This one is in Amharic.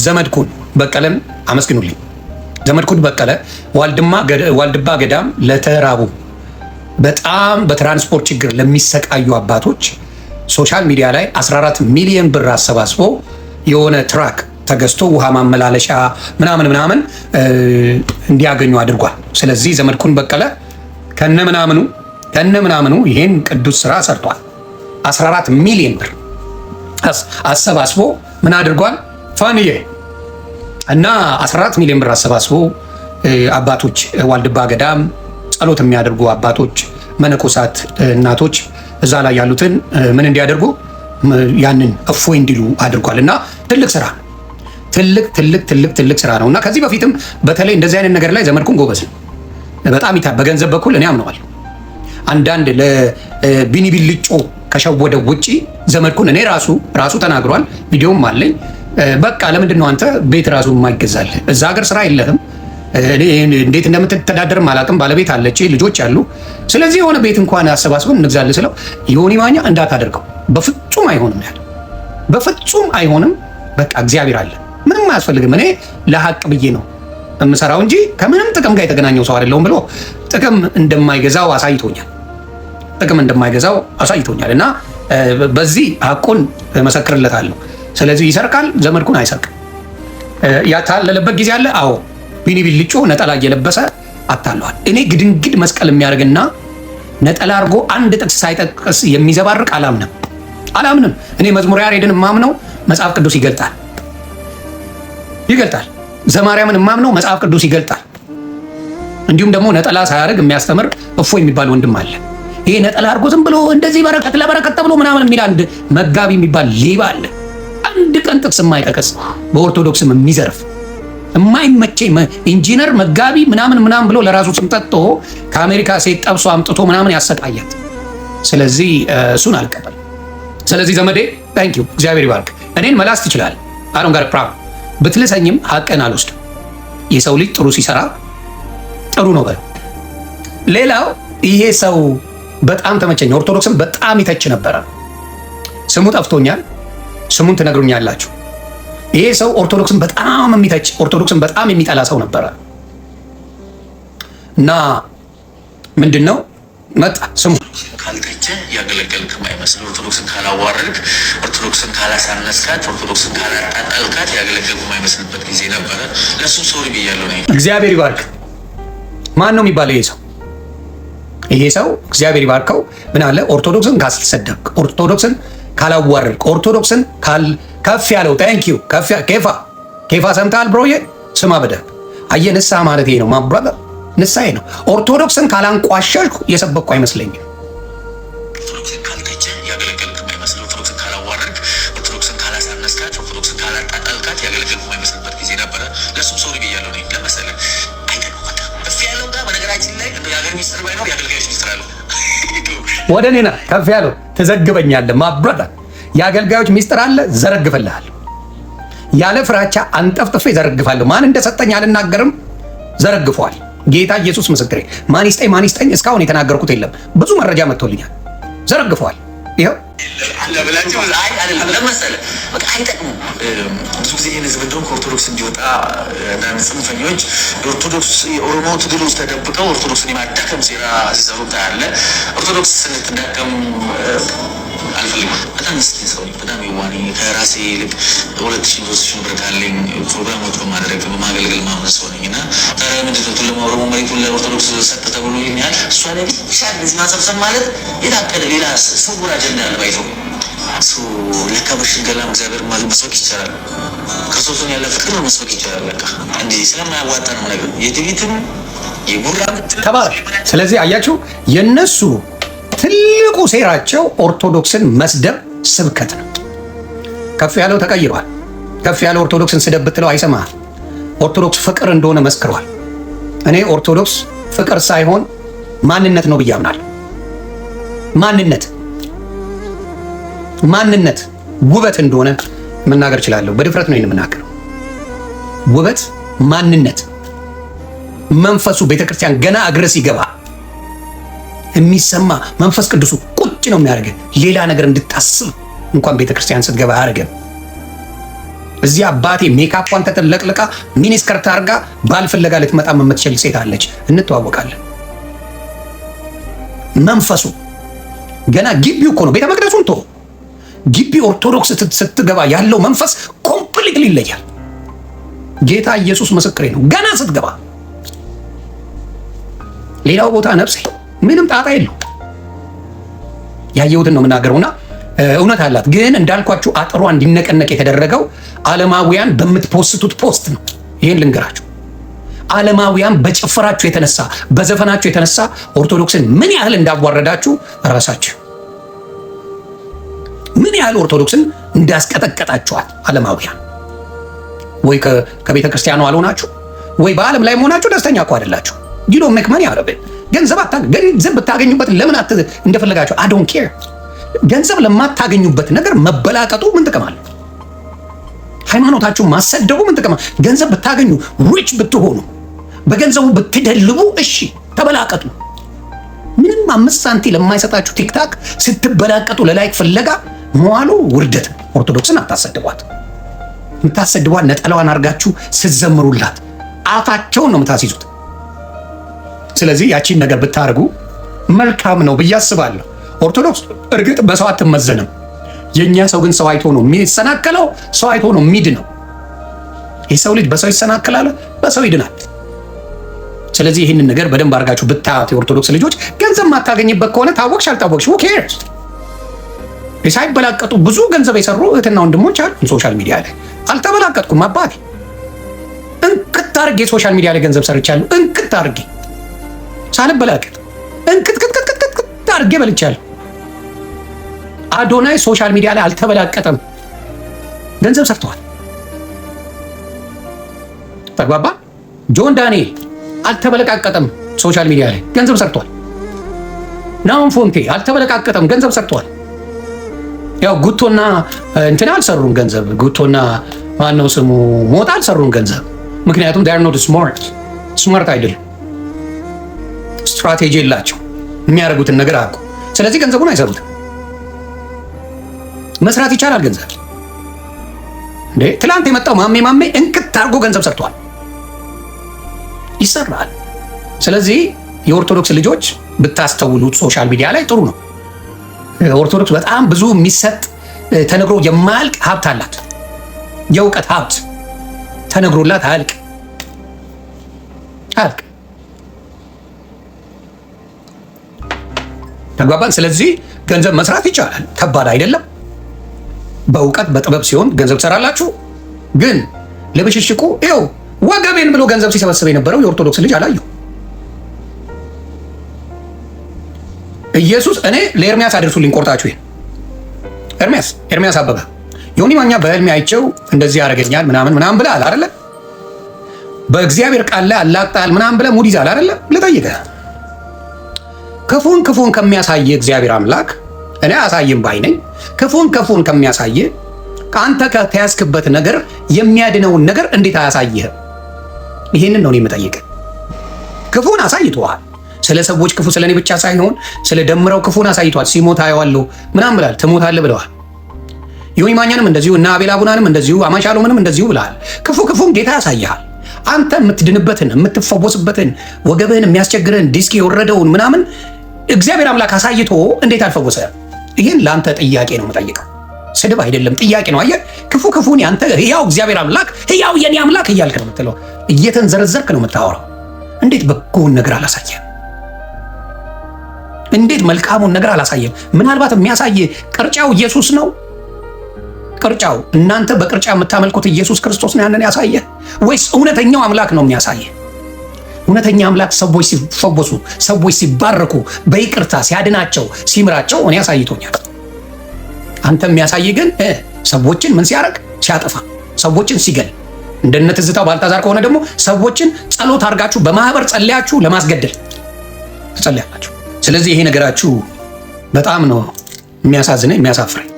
ዘመድኩን በቀለን አመስግኑልኝ። ዘመድኩን በቀለ ዋልድባ ገዳም ለተራቡ በጣም በትራንስፖርት ችግር ለሚሰቃዩ አባቶች ሶሻል ሚዲያ ላይ 14 ሚሊዮን ብር አሰባስቦ የሆነ ትራክ ተገዝቶ ውሃ ማመላለሻ ምናምን እንዲያገኙ አድርጓል። ስለዚህ ዘመድኩን በቀለ ከነ ምናምኑ ይሄን ቅዱስ ስራ ሰርቷል። 14 ሚሊዮን ብር አሰባስቦ ምን አድርጓል? ፋንዬ እና 14 ሚሊዮን ብር አሰባስቦ አባቶች ዋልድባ ገዳም ጸሎት የሚያደርጉ አባቶች፣ መነኮሳት፣ እናቶች እዛ ላይ ያሉትን ምን እንዲያደርጉ ያንን እፎይ እንዲሉ አድርጓል። እና ትልቅ ስራ ትልቅ ስራ ነው። እና ከዚህ በፊትም በተለይ እንደዚህ አይነት ነገር ላይ ዘመድኩን ጎበዝ ነው በጣም በገንዘብ በኩል እኔ አምነዋል። አንዳንድ ለቢኒ ቢልጮ ከሸወደ ውጪ ዘመድኩን እኔ ራሱ ተናግሯል። ቪዲዮም አለኝ። በቃ ለምንድን ነው አንተ ቤት ራሱ የማይገዛልህ? እዛ ሀገር ስራ የለህም። እንዴት እንደምትተዳደርም አላውቅም። ባለቤት አለች፣ ልጆች አሉ። ስለዚህ የሆነ ቤት እንኳን አሰባስበን እንግዛልህ ስለው ዮኒ ማኛ እንዳታደርገው በፍጹም አይሆንም ያለ፣ በፍጹም አይሆንም። በቃ እግዚአብሔር አለ፣ ምንም አያስፈልግም። እኔ ለሀቅ ብዬ ነው የምሰራው እንጂ ከምንም ጥቅም ጋር የተገናኘው ሰው አይደለሁም ብሎ ጥቅም እንደማይገዛው አሳይቶኛል። እና በዚህ ሀቁን መሰክርለታለሁ። ስለዚህ ይሰርቃል፣ ዘመድኩን አይሰርቅም። ያታለለበት ጊዜ አለ። አዎ ቢኒ ቢልጮ ነጠላ እየለበሰ አታለዋል። እኔ ግድንግድ መስቀል የሚያደርግና ነጠላ አድርጎ አንድ ጥቅስ ሳይጠቅስ የሚዘባርቅ አላምንም። እኔ መዝሙረ ያሬድን የማምነው መጽሐፍ ቅዱስ ይገልጣል። ዘማርያምን የማምነው መጽሐፍ ቅዱስ ይገልጣል። እንዲሁም ደግሞ ነጠላ ሳያደርግ የሚያስተምር እፎ የሚባል ወንድም አለ። ይሄ ነጠላ አድርጎ ዝም ብሎ እንደዚህ በረከት ለበረከት ተብሎ ምናምን የሚል አንድ መጋቢ የሚባል ሌባ አለ። አንድ ቀን ጥቅስ የማይጠቅስ በኦርቶዶክስም የሚዘርፍ የማይመቸኝ ኢንጂነር መጋቢ ምናምን ብሎ ለራሱ ስም ጠጥቶ ከአሜሪካ ሴት ጠብሶ አምጥቶ ምናምን ያሰቃያት። ስለዚህ እሱን አልቀበል። ስለዚህ ዘመዴ ታንክ ዩ፣ እግዚአብሔር ይባርክ። እኔን መላስ ትችላለህ። አሁን ጋር ፕራብ ብትልሰኝም ሀቅን አልወስድም። የሰው ልጅ ጥሩ ሲሰራ ጥሩ ነው በለው። ሌላው ይሄ ሰው በጣም ተመቸኝ። ኦርቶዶክስን በጣም ይተች ነበረ። ስሙ ጠፍቶኛል። ስሙን ትነግሩኛላችሁ። ይሄ ሰው ኦርቶዶክስን በጣም የሚተች፣ ኦርቶዶክስን በጣም የሚጠላ ሰው ነበረ እና ምንድነው መጣ ስሙ ካልተቸ ያገለገልክ ማይመስል፣ ኦርቶዶክስን ካላዋረድክ፣ ኦርቶዶክስን ካላሳነስካት፣ ኦርቶዶክስን ካላጣጣልካት ያገለገልኩ ማይመስልበት ጊዜ ነበረ። ለሱም ሶሪ ብያለሁ ነው። እግዚአብሔር ይባርክ። ማን ነው የሚባለው ይሄ ሰው? ይሄ ሰው እግዚአብሔር ይባርከው ምን አለ? ኦርቶዶክስን ካስሰደብክ፣ ኦርቶዶክስን ካላዋረድክ፣ ኦርቶዶክስን ከፍ ያለው ታንክ ዩ ኬፋ ሰምተሃል ብሮዬ? ስማ በደንብ አየህ። ንስሐ ማለት ይሄ ነው ማብራዳ፣ ንስሐ ነው። ኦርቶዶክስን ካላንቋሸሽኩ የሰበኩ አይመስለኝም። ኦርቶዶክስን ካልተቸ ያገለገልክ ማይመስል፣ ኦርቶዶክስን ካላዋረድክ፣ ኦርቶዶክስን ካላሳነስካት፣ ኦርቶዶክስን ካላጣጣልካት ያገለገልኩ ማይመስልበት ጊዜ ነበረ። ለሱም ሶሪ ብያለሁ ነው። ለመሰለህ አይደለም በቃ ከፍ ያለው ጋር በነገራችን ላይ እንደ የሀገር ሚኒስትር ባይኖር የአገልጋዮች ሚኒስትር አለው። ወደ እኔና ከፍ ያለው ትዘግበኛለህ ማብራዳ። የአገልጋዮች ሚስጥር አለ፣ ዘረግፍልሃል። ያለ ፍራቻ አንጠፍጥፌ ዘረግፋለሁ። ማን እንደሰጠኝ አልናገርም፣ ዘረግፈዋል። ጌታ ኢየሱስ ምስክሬ። ማን ይስጠኝ እስካሁን የተናገርኩት የለም። ብዙ መረጃ መጥቶልኛል። ዘረግፈዋል። ይኸው በቃ አይጠቅሙም። ብዙ ጊዜ ይህን ህዝብ እንደውም ከኦርቶዶክስ እንዲወጣ አንዳንድ ጽንፈኞች የኦርቶዶክስ የኦሮሞ ትግሎች ተደብቀው ኦርቶዶክስን የማዳከም ሴራ ሲሰሩ ታያለህ። ኦርቶዶክስ ስንትዳከም አልፈልግም። በጣም ምስኪን ሰው ነኝ። በጣም የዋኔ ከራሴ ይልቅ 2,000 ብር ካለኝ ፕሮግራሞች በማድረግ በማገልገል ማምነት ሰው ነኝ እና ታዲያ ምንድን ነው ቱለማ ኦሮሞ መሬቱን ለኦርቶዶክስ ሰጠ ተብሎ ይህን ያህል እሷ ላይ ብቻ እንደዚህ ማሰብሰብ ማለት የታቀደ ሌላ ስውር አጀንዳ ያለ ባይተው እሱ ለካ በሽንገላም እግዚአብሔር መስበክ ይቻላል። ክርስቶስን ያለ ፍቅር መስበክ ይቻላል። በቃ እንዲህ ስለማያዋጣ ነው ነገር የትዕቢትም የጉራም ተባረክ። ስለዚህ አያችሁ የነሱ ትልቁ ሴራቸው ኦርቶዶክስን መስደብ ስብከት ነው። ከፍ ያለው ተቀይሯል። ከፍ ያለው ኦርቶዶክስን ስደብ ብትለው አይሰማህም። ኦርቶዶክስ ፍቅር እንደሆነ መስክሯል። እኔ ኦርቶዶክስ ፍቅር ሳይሆን ማንነት ነው ብዬ አምናለሁ። ማንነት ውበት እንደሆነ መናገር እችላለሁ። በድፍረት ነው የምናገረው። ውበት ማንነት፣ መንፈሱ ቤተክርስቲያን ገና እግር ሲገባ የሚሰማ መንፈስ ቅዱሱ ቁጭ ነው የሚያደርገው። ሌላ ነገር እንድታስብ እንኳን ቤተክርስቲያን ስትገባ አያደርግም። እዚህ አባቴ ሜካፓን ተጠለቅልቃ ሚኒስከርት አርጋ ባል ፍለጋ ልትመጣ የምትችል ሴት አለች። እንተዋወቃለን። መንፈሱ ገና ግቢው እኮ ነው። ቤተ መቅደሱን ቶ ግቢ ኦርቶዶክስ ስትገባ ያለው መንፈስ ኮምፕሊትሊ ይለያል። ጌታ ኢየሱስ ምስክሬ ነው። ገና ስትገባ ሌላው ቦታ ነፍሴ ምንም ጣጣ የለው። ያየሁትን ነው የምናገረውና እውነት አላት። ግን እንዳልኳችሁ አጥሯ እንዲነቀነቅ የተደረገው ዓለማውያን በምትፖስቱት ፖስት ነው። ይህን ልንገራችሁ። ዓለማውያን በጭፈራችሁ የተነሳ በዘፈናችሁ የተነሳ ኦርቶዶክስን ምን ያህል እንዳዋረዳችሁ ራሳችሁ ምን ያህል ኦርቶዶክስን እንዳስቀጠቀጣችኋት ዓለማውያን። ወይ ከቤተ ክርስቲያኑ አልሆናችሁ ወይ በዓለም ላይ መሆናችሁ ደስተኛ እኮ አይደላችሁ። ዲሎ መክመን ያረበ ገንዘብ ብታገኙበት ለምን እንደፈለጋችሁ I don't care። ገንዘብ ለማታገኙበት ነገር መበላቀጡ ምን ጥቅም አለው? ሃይማኖታችሁ ማሰደቡ ምን ጥቅም አለው? ገንዘብ ብታገኙ ሪች ብትሆኑ በገንዘቡ ብትደልቡ እሺ ተበላቀጡ። ምንም 5 ሳንቲም ለማይሰጣችሁ ቲክታክ ስትበላቀጡ ለላይክ ፍለጋ መዋሉ ውርደት። ኦርቶዶክስን አታሰድቧት። የምታሰድቧት ነጠላዋን አርጋችሁ ስትዘምሩላት አፋቸውን ነው የምታስይዙት። ስለዚህ ያቺን ነገር ብታርጉ መልካም ነው ብዬ አስባለሁ። ኦርቶዶክስ እርግጥ በሰው አትመዘንም። የኛ ሰው ግን ሰው አይቶ ነው የሚሰናከለው፣ ሰው አይቶ ነው የሚድነው። የሰው ልጅ በሰው ይሰናከላል፣ በሰው ይድናል። ስለዚህ ይህንን ነገር በደንብ አድርጋችሁ ብታዩት የኦርቶዶክስ ልጆች፣ ገንዘብ ማታገኝበት ከሆነ ታወቅሽ አልታወቅሽ who cares? ሳይበላቀጡ ብዙ ገንዘብ የሰሩ እህትና ወንድሞች አሉ ሶሻል ሚዲያ ላይ። አልተበላቀጥኩም አባቴ። እንክት አድርጌ ሶሻል ሚዲያ ላይ ገንዘብ ሰርቻለሁ። እንክት አድርጌ ሳልበላቀጥ እንክት አድርጌ በልቻለሁ። አዶናይ ሶሻል ሚዲያ ላይ አልተበላቀጠም፣ ገንዘብ ሰርተዋል። ተግባባ። ጆን ዳንኤል አልተበለቃቀጠም፣ ሶሻል ሚዲያ ላይ ገንዘብ ሰርቷል። ናሆም ፎንቴ አልተበለቃቀጠም፣ ገንዘብ ሰርቷል። ያው ጉቶና እንትና አልሰሩም ገንዘብ፣ ጉቶና ማነው ስሙ ሞታ አልሰሩም ገንዘብ። ምክንያቱም they are not smart አይደለም፣ ስትራቴጂ የላቸው፣ የሚያደርጉትን ነገር አያውቁ። ስለዚህ ገንዘቡን አይሰሩትም። መስራት ይቻላል ገንዘብ እንዴ! ትላንት የመጣው ማሜ እንክት አድርጎ ገንዘብ ሰርቷል፣ ይሰራል። ስለዚህ የኦርቶዶክስ ልጆች ብታስተውሉት ሶሻል ሚዲያ ላይ ጥሩ ነው። ኦርቶዶክስ በጣም ብዙ የሚሰጥ ተነግሮ የማያልቅ ሀብት አላት። የእውቀት ሀብት ተነግሮላት አያልቅ። ተግባባን። ስለዚህ ገንዘብ መስራት ይቻላል፣ ከባድ አይደለም። በእውቀት በጥበብ ሲሆን ገንዘብ ትሰራላችሁ። ግን ለብሽሽቁ ይኸው ወገቤን ብሎ ገንዘብ ሲሰበስብ የነበረው የኦርቶዶክስ ልጅ አላየሁ። ኢየሱስ እኔ ለኤርሚያስ አድርሱልኝ ቆርጣችሁ። ኤርሚያስ አበበ ዮኒ ማኛ በህልሜ አይቼው እንደዚህ ያደርገኛል ምናምን ብለሃል አይደለ? በእግዚአብሔር ቃል ላይ አላቅጣል ምናምን ብለህ ሙድ ይዛል አይደለ? ልጠይቅህ፣ ክፉን ከሚያሳየ እግዚአብሔር አምላክ እኔ አሳይም ባይ ነኝ። ክፉን ከሚያሳየ ከአንተ ከተያዝክበት ነገር የሚያድነውን ነገር እንዴት አያሳይህም? ይሄንን ነው እኔ የምጠይቅህ። ክፉን አሳይተዋል። ስለ ሰዎች ክፉ ስለ እኔ ብቻ ሳይሆን ስለ ደምረው ክፉን አሳይቷል። ሲሞት አየዋለሁ ምናምን ብለሃል። ትሞታለህ ብለዋል። ዮኒ ማኛንም እንደዚሁ እና አቤል አቡናንም እንደዚሁ አማሻሎምንም እንደዚሁ ብለሃል። ክፉን ጌታ ያሳይሃል። አንተ የምትድንበትን የምትፈወስበትን ወገብህን የሚያስቸግርህን ዲስክ የወረደውን ምናምን እግዚአብሔር አምላክ አሳይቶ እንዴት አልፈወሰ? ይህን ለአንተ ጥያቄ ነው የምጠይቀው፣ ስድብ አይደለም ጥያቄ ነው። አየህ፣ ክፉን ያንተ ሕያው እግዚአብሔር አምላክ ሕያው የኔ አምላክ እያልክ ነው የምትለው፣ እየተንዘረዘርክ ነው የምታወራው። እንዴት በጎውን ነገር አላሳየም? እንዴት መልካሙን ነገር አላሳየም? ምናልባት የሚያሳይ ቅርጫው ኢየሱስ ነው። ቅርጫው እናንተ በቅርጫ የምታመልኩት ኢየሱስ ክርስቶስ ነው ያንን ያሳየ? ወይስ እውነተኛው አምላክ ነው የሚያሳየ? እውነተኛ አምላክ ሰዎች ሲፈወሱ፣ ሰዎች ሲባረኩ፣ በይቅርታ ሲያድናቸው፣ ሲምራቸው እኔ ያሳይቶኛል። አንተ የሚያሳይ ግን ሰዎችን ምን ሲያደርግ? ሲያጠፋ፣ ሰዎችን ሲገል። እንደነ ትዝታው ባልታዛር ከሆነ ደግሞ ሰዎችን ጸሎት አድርጋችሁ በማህበር ጸልያችሁ ለማስገደል ትጸልያላችሁ። ስለዚህ ይሄ ነገራችሁ በጣም ነው የሚያሳዝነኝ፣ የሚያሳፍረኝ።